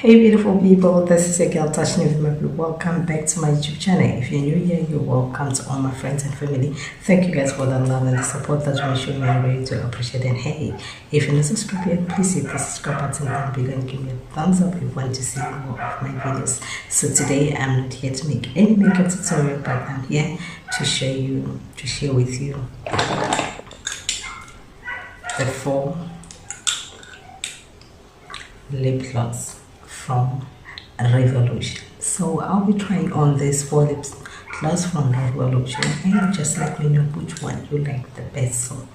Hey beautiful people, this is your girl Tashnee.V.Mavee. Welcome back to my YouTube channel. If you're new here, you're welcome to all my friends and family. Thank you guys for the love and the support that you show me. I'm ready to appreciate it. And hey, if you're not subscribed yet, please hit the subscribe button down below and give me a thumbs up if you want to see more of my videos. So today I'm not here to make any makeup tutorial, but I'm here to share with you the 4 lip gloss from Revolution. So I'll be trying on this 4 lip gloss from Revolution, and just let me know which one you like the best. So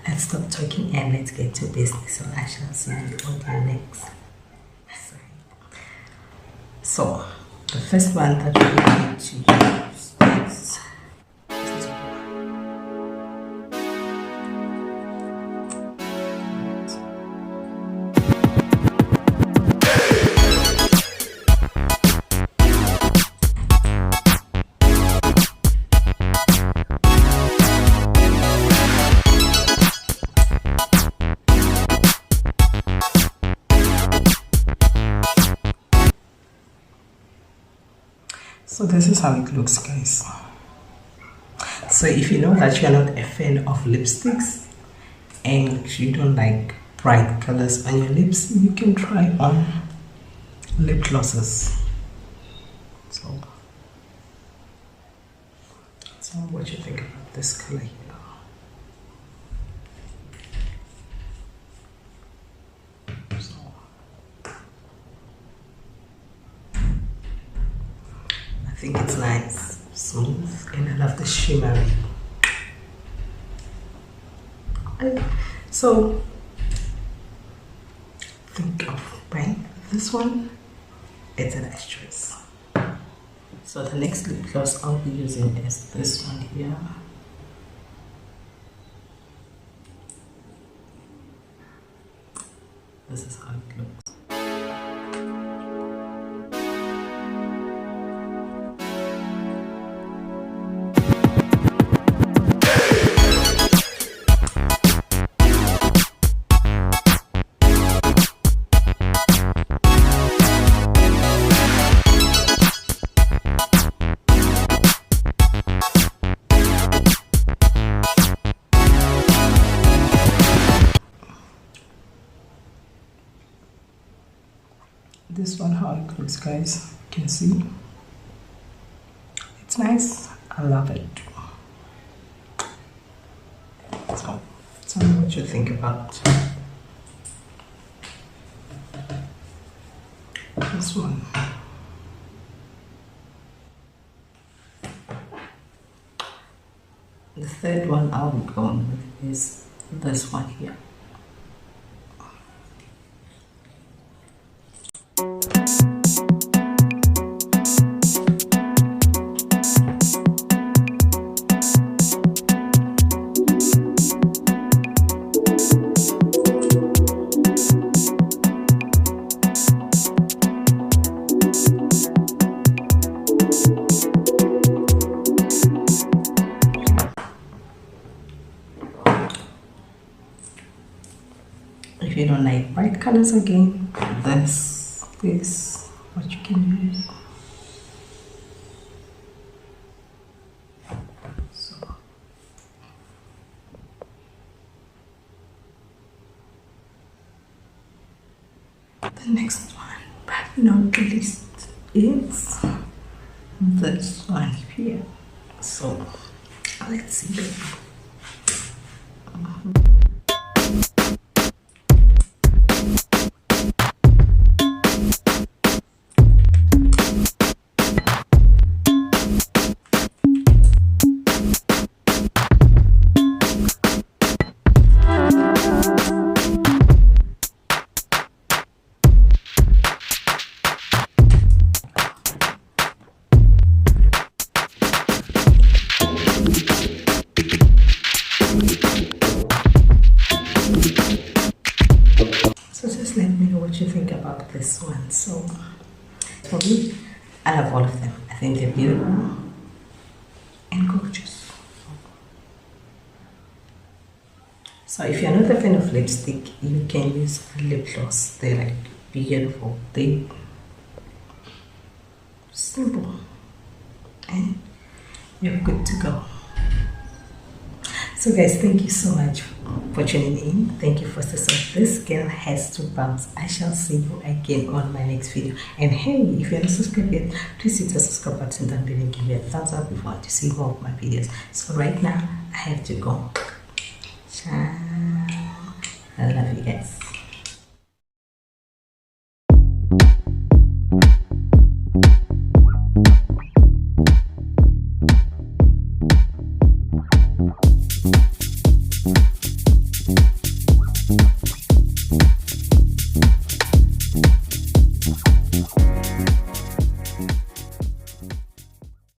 let's stop talking and let's get to business. So I shall see you on the next. So the first one that we're going to use is so this is how it looks, guys. So if you know that you're not a fan of lipsticks and you don't like bright colors on your lips, you can try on lip glosses. So what you think about this color here? I think it's nice, smooth, and I love the shimmery. So think of buying this one. It's a nice choice. So the next lip gloss I'll be using is this one here. This is how it looks. This one how it looks, guys. You can see it's nice. I love it. So tell me what you think about this one. The third one I'll be going with is this one here. If you don't like bright colors again, this is what you can use. So the next one, but not the least, is this one here. So let's see. Let me know what you think about this one. So for me, I love all of them. I think they're beautiful and gorgeous. So if you're not a fan of lipstick, you can use lip gloss. They're like beautiful. They Simple. And you're good to go. So guys, thank you so much for tuning in. Thank you for support. This girl has to bounce. I shall see you again on my next video. And hey, if you're not subscribed yet, please hit the subscribe button down below and give me a thumbs up if you want to see more of my videos. So right now, I have to go. Ciao. I love you guys.